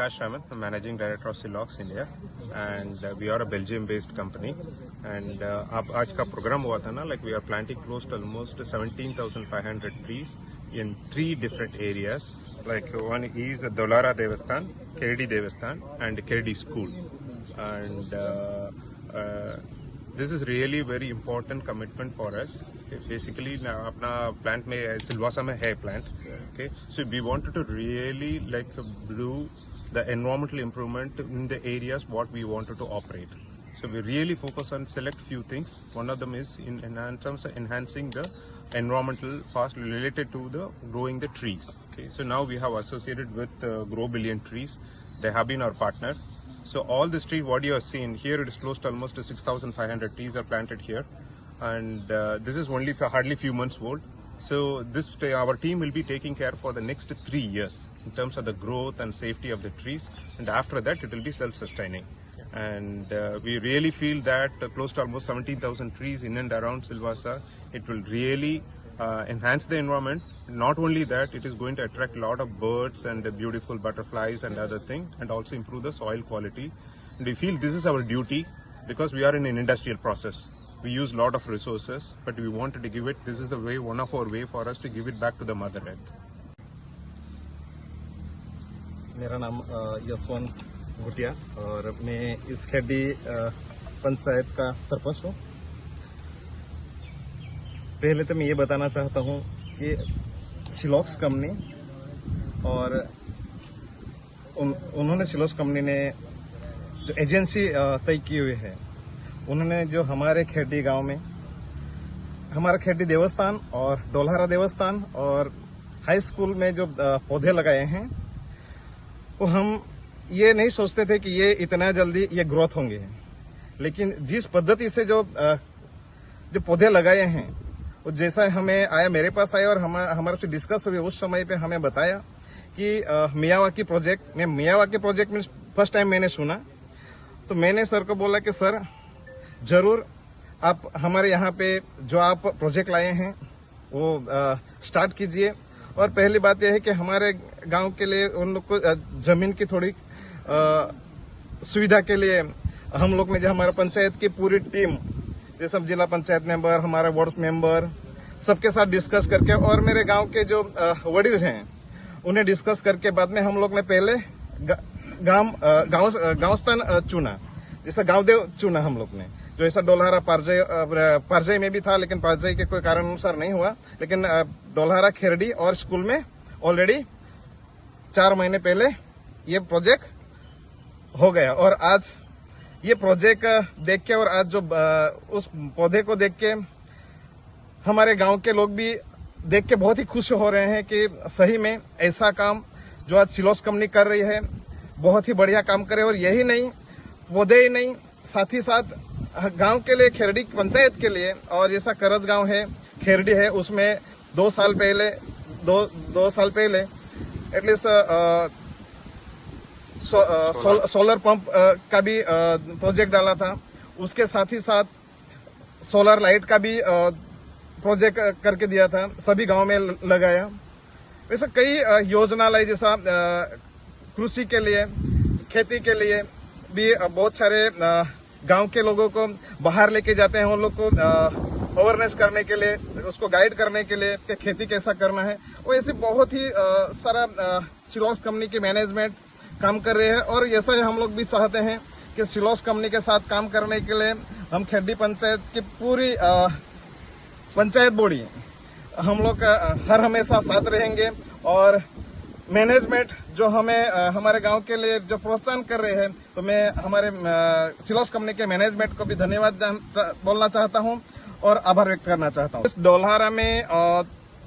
Akash Raman, the Managing Director of Silox India, and we are a Belgium-based company. And अब आज का program हुआ था ना, like we are planting close to almost 17,500 trees in 3 different areas. Like one is Dolara Devasthan, Kerdi Devasthan, and Kerdi School. And this is really very important commitment for us. Basically, अपना plant में सिलवासा में है plant. Okay, so we wanted to really like do the environmental improvement in the areas what we wanted to operate. So we really focus on select few things. One of them is in terms of enhancing the environmental fast related to the growing the trees. Okay, so now we have associated with Grow Billion Trees. They have been our partner. So all this tree, what you are seeing here, it is close to almost 6,500 trees are planted here, and this is only for hardly few months old. So this our team will be taking care for the next 3 years in terms of the growth and safety of the trees, and after that it will be self-sustaining. And we really feel that close to almost 17,000 trees in and around Silvassa, it will really enhance the environment. Not only that, it is going to attract a lot of birds and the beautiful butterflies and other things, and also improve the soil quality. And we feel this is our duty because we are in an industrial process. We use a lot of resources, but we wanted to give it. This is the way, one of our way for us to give it back to the Mother Earth. मेरा नाम यशवंत घुटिया और मैं इस खेड़ी पंचायत का सरपंच हूँ। पहले तो मैं ये बताना चाहता हूँ कि सिलॉक्स कंपनी और उन्होंने सिलॉक्स कंपनी ने जो एजेंसी तय की हुई है, उन्होंने जो हमारे खेड़ी गांव में हमारा खेड़ी देवस्थान और डोलहरा देवस्थान और हाई स्कूल में जो पौधे लगाए हैं, वो हम ये नहीं सोचते थे कि ये इतना जल्दी ये ग्रोथ होंगे। लेकिन जिस पद्धति से जो पौधे लगाए हैं, वो जैसा हमें आया, मेरे पास आया और हमारे से डिस्कस हुए, उस समय पे हमें बताया कि मियावाकी प्रोजेक्ट में फर्स्ट टाइम मैंने सुना। तो मैंने सर को बोला कि सर जरूर आप हमारे यहाँ पे जो आप प्रोजेक्ट लाए हैं वो स्टार्ट कीजिए। और पहली बात यह है कि हमारे गांव के लिए उन लोग को जमीन की थोड़ी सुविधा के लिए हम लोग ने जो हमारा पंचायत की पूरी टीम, जैसे जिला पंचायत मेंबर, हमारे वार्ड मेंबर, सबके साथ डिस्कस करके और मेरे गांव के जो वडील हैं उन्हें डिस्कस करके बाद में हम लोग ने पहले गांव स्थान चुना, जैसा गांव देव चुना हम लोग ने। जो ऐसा डोलहरा पारजई में भी था, लेकिन पारजई के कोई कारण अनुसार नहीं हुआ। लेकिन डोलहरा, खेरडी और स्कूल में ऑलरेडी 4 महीने पहले ये प्रोजेक्ट हो गया। और आज ये प्रोजेक्ट देख के और आज जो उस पौधे को देख के हमारे गांव के लोग भी देख के बहुत ही खुश हो रहे हैं कि सही में ऐसा काम जो आज सिलॉक्स कंपनी कर रही है, बहुत ही बढ़िया काम करे। और यही नहीं, पौधे ही नहीं, साथ ही साथ गांव के लिए, खेरडी पंचायत के लिए, और जैसा करज गांव है, खेरडी है, उसमें 2 साल पहले एटलीस्ट सोलर पंप का भी प्रोजेक्ट डाला था। उसके साथ ही साथ सोलर लाइट का भी प्रोजेक्ट करके दिया था, सभी गांव में लगाया। वैसे कई योजना लाई, जैसा कृषि के लिए, खेती के लिए भी बहुत सारे गांव के लोगों को बाहर लेके जाते हैं, उन लोग को अवेयरनेस करने के लिए, उसको गाइड करने के लिए कि खेती कैसा करना है। वो ऐसे बहुत ही सारा सिलॉक्स कंपनी की मैनेजमेंट काम कर रहे हैं। और ऐसा हम लोग भी चाहते हैं कि सिलॉक्स कंपनी के साथ काम करने के लिए हम खेड़ी पंचायत की पूरी पंचायत बॉडी हम लोग हर हमेशा साथ रहेंगे। और मैनेजमेंट जो हमें हमारे गांव के लिए जो प्रोत्साहन कर रहे हैं, तो मैं हमारे सिलॉक्स कंपनी के मैनेजमेंट को भी धन्यवाद बोलना चाहता हूं और आभार व्यक्त करना चाहता हूं। इस डोलहरा में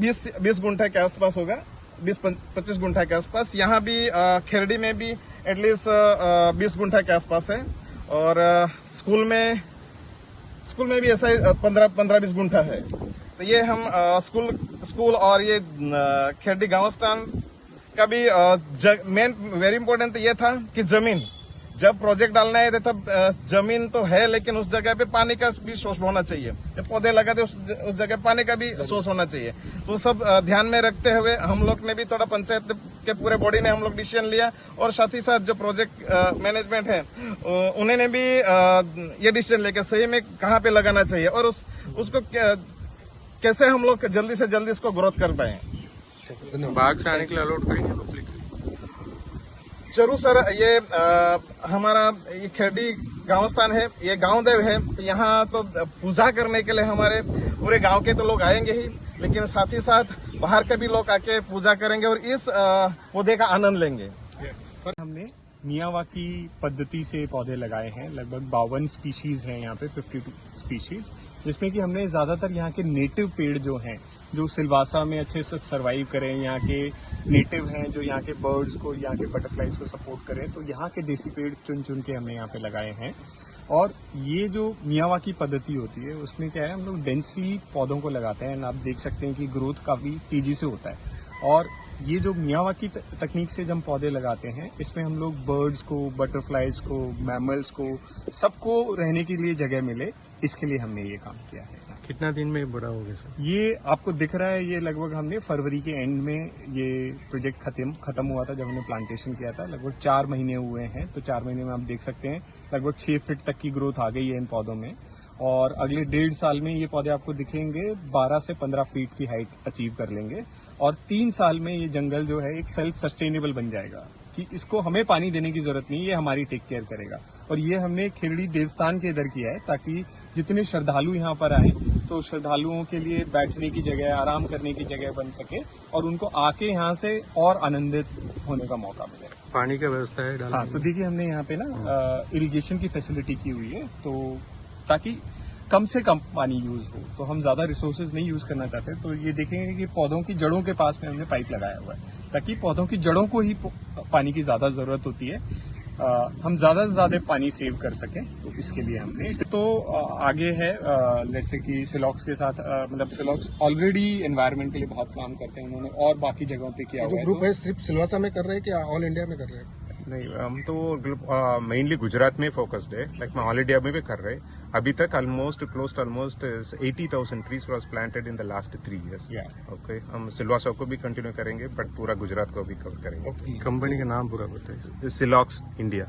20 गुंठा के आसपास होगा, 20-25 गुंठा के आसपास। यहाँ भी खेरडी में भी एटलीस्ट 20 गुंठा के आसपास है। और स्कूल में भी ऐसा 15-20 गुंठा है। तो ये हम स्कूल और ये खेरडी गांव स्थान का भी मेन वेरी इंपॉर्टेंट तो ये था कि जब प्रोजेक्ट डालना है तब जमीन तो है, लेकिन उस जगह पे पानी का भी सोर्स होना चाहिए। जब पौधे लगाते उस जगह पानी का भी सोर्स होना चाहिए। तो सब ध्यान में रखते हुए हम लोग ने भी थोड़ा पंचायत के पूरे बॉडी ने हम लोग डिसीजन लिया, और साथ ही साथ जो प्रोजेक्ट मैनेजमेंट है उन्होंने भी ये डिसीजन लेकर सही में कहाँ पे लगाना चाहिए और उसको कैसे हम लोग जल्दी से जल्दी इसको ग्रोथ कर पाए। बाग से आने के लिए अलाउड करेंगे पब्लिक? जरूर सर, ये हमारा ये खेड़ी गांव स्थान है, ये गांव देव है। यहाँ तो पूजा करने के लिए हमारे पूरे गांव के तो लोग आएंगे ही, लेकिन साथ ही साथ बाहर के भी लोग आके पूजा करेंगे और इस पौधे का आनंद लेंगे। हमने मियावाकी पद्धति से पौधे लगाए हैं। लगभग 52 स्पीशीज हैं यहाँ पे, 52 स्पीशीज, जिसमें कि हमने ज्यादातर यहाँ के नेटिव पेड़ जो हैं, जो सिलवासा में अच्छे से सरवाइव करें, यहाँ के नेटिव हैं जो यहाँ के बर्ड्स को, यहाँ के बटरफ्लाइज को सपोर्ट करें, तो यहाँ के देसी पेड़ चुन चुन के हमने यहाँ पे लगाए हैं। और ये जो मियावाकी पद्धति होती है उसमें क्या है, हम लोग डेंसली पौधों को लगाते हैं। आप देख सकते हैं कि ग्रोथ काफी तेजी से होता है। और ये जो मियावाकी तकनीक से जब हम पौधे लगाते हैं, इसमें हम लोग बर्ड्स को, बटरफ्लाइज को, मैमल्स को, सबको रहने के लिए जगह मिले, इसके लिए हमने ये काम किया है। कितना दिन में बड़ा हो गया सर? ये आपको दिख रहा है, ये लगभग हमने फरवरी के एंड में ये प्रोजेक्ट खत्म हुआ था जब हमने प्लांटेशन किया था। लगभग 4 महीने हुए हैं, तो 4 महीने में आप देख सकते हैं लगभग 6 फीट तक की ग्रोथ आ गई है इन पौधों में। और अगले 1.5 साल में ये पौधे आपको दिखेंगे 12 से 15 फीट की हाइट अचीव कर लेंगे। और 3 साल में ये जंगल जो है एक सेल्फ सस्टेनेबल बन जाएगा, कि इसको हमें पानी देने की जरूरत नहीं, ये हमारी टेक केयर करेगा। और ये हमने खेड़ी देवस्थान के इधर किया है, ताकि जितने श्रद्धालु यहाँ पर आए तो श्रद्धालुओं के लिए बैठने की जगह, आराम करने की जगह बन सके और उनको आके यहाँ से और आनंदित होने का मौका मिले। पानी का व्यवस्था है डालने हाँ, तो देखिए हमने यहाँ पे ना इरिगेशन की फैसिलिटी की हुई है, तो ताकि कम से कम पानी यूज हो, तो हम ज्यादा रिसोर्सेज नहीं यूज करना चाहते। तो ये देखेंगे कि पौधों की जड़ों के पास में हमने पाइप लगाया हुआ है, ताकि पौधों की जड़ों को ही पानी की ज्यादा जरूरत होती है, हम ज्यादा से ज्यादा पानी सेव कर सकें, तो इसके लिए हमने तो आगे है जैसे कि सिलॉक्स के साथ, मतलब सिलॉक्स ऑलरेडी एनवायरनमेंट के लिए बहुत काम करते हैं उन्होंने, और बाकी जगहों पे किया हुआ है। ग्रुप है सिर्फ सिलवासा में कर रहे हैं कि ऑल इंडिया में कर रहे हैं? नहीं, हम तो मेनली गुजरात में फोकस्ड है, लाइक मैं ऑल इंडिया में भी कर रहे हैं। अभी तक almost 80,000 trees was planted in the last 3 years। Okay, हम सिलवासा को भी कंटिन्यू करेंगे, बट पूरा गुजरात को भी कवर करेंगे। कंपनी का नाम पूरा बताइए। सिलॉक्स इंडिया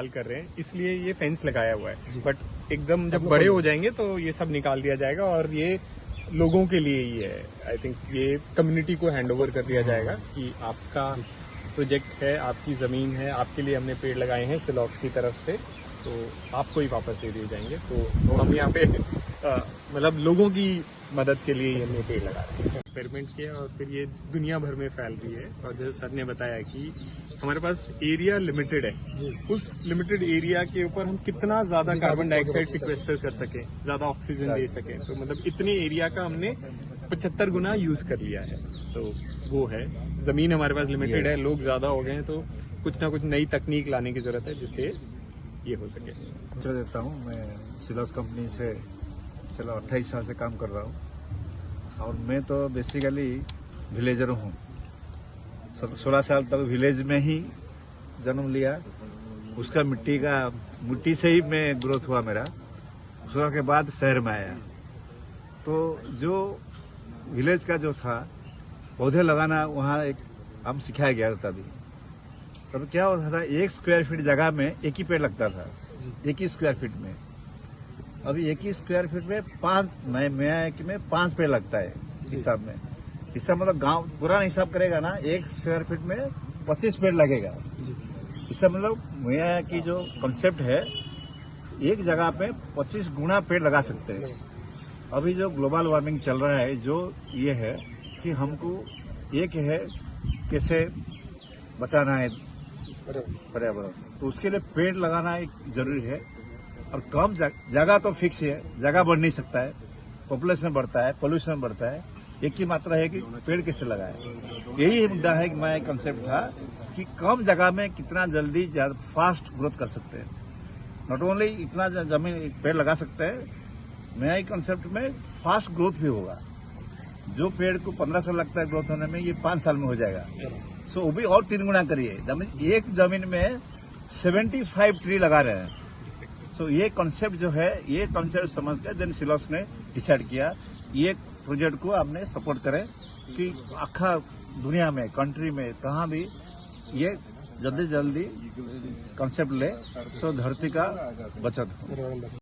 कर रहे हैं, इसलिए ये फेंस लगाया हुआ है, बट एकदम जब बड़े हो जाएंगे तो ये सब निकाल दिया जाएगा और ये लोगों के लिए ही है। आई थिंक ये कम्युनिटी को हैंड ओवर कर दिया जाएगा कि आपका प्रोजेक्ट है, आपकी जमीन है, आपके लिए हमने पेड़ लगाए हैं सिलॉक्स की तरफ से, तो आपको ही वापस दे दिए जाएंगे। तो हम यहाँ पे मतलब लोगों की मदद के लिए हमने पेड़ लगा रहे हैं। एक्सपेरिमेंट किया और फिर ये दुनिया भर में फैल रही है। और जैसे सर ने बताया कि हमारे पास एरिया लिमिटेड है, उस लिमिटेड एरिया के ऊपर हम कितना ज्यादा कार्बन डाइऑक्साइड सिक्वेस्टर कर सके, ज्यादा ऑक्सीजन दे सके, तो मतलब इतने एरिया का हमने 75 गुना यूज कर लिया है। तो वो है, जमीन हमारे पास लिमिटेड है, लोग ज्यादा हो गए हैं, तो कुछ ना कुछ नई तकनीक लाने की जरूरत है जिससे ये हो सके। देता हूँ, मैं सिलॉक्स कंपनी से चलो 28 साल से काम कर रहा हूँ और मैं तो बेसिकली विलेजर हूँ। 16 साल तक विलेज में ही जन्म लिया, उसका मिट्टी से ही मैं ग्रोथ हुआ मेरा। 16 के बाद शहर में आया, तो जो विलेज का जो था पौधे लगाना, वहाँ एक हम सिखाया गया था। तब क्या होता था, 1 स्क्वायर फीट जगह में एक ही पेड़ लगता था, 1 ही स्क्वायर फीट में। अभी 1 ही स्क्वायर फीट में 5 पेड़ लगता है हिसाब में। इसका मतलब गांव पूरा हिसाब करेगा ना, 1 स्क्वायर फीट में 25 पेड़ लगेगा। इसका मतलब मिया की जो कंसेप्ट है, एक जगह पे 25 गुना पेड़ लगा सकते हैं। अभी जो ग्लोबल वार्मिंग चल रहा है, जो ये है कि हमको एक है कैसे बचाना है पर्यावरण, तो उसके लिए पेड़ लगाना एक जरूरी है। और कम जगह तो फिक्स है, जगह बढ़ नहीं सकता है, पॉपुलेशन बढ़ता है, पोल्यूशन बढ़ता है, एक ही मात्रा है कि पेड़ कैसे लगाए। यही मुद्दा है कि मैं कंसेप्ट था कि कम जगह में कितना जल्दी ज्यादा फास्ट ग्रोथ कर सकते हैं। नॉट ओनली इतना जमीन पेड़ लगा सकते हैं, नया कंसेप्ट में फास्ट ग्रोथ भी होगा। जो पेड़ को 15 साल लगता है ग्रोथ होने में, ये 5 साल में हो जाएगा। सो वो भी और 3 गुना करिए। एक जमीन में 75 ट्री लगा रहे हैं। तो ये कॉन्सेप्ट जो है, ये कॉन्सेप्ट समझ के देन सिलोस ने डिसाइड किया ये प्रोजेक्ट को आपने सपोर्ट करें कि आखा दुनिया में, कंट्री में कहाँ भी ये जल्दी जल्दी कॉन्सेप्ट ले तो धरती का बचत हो।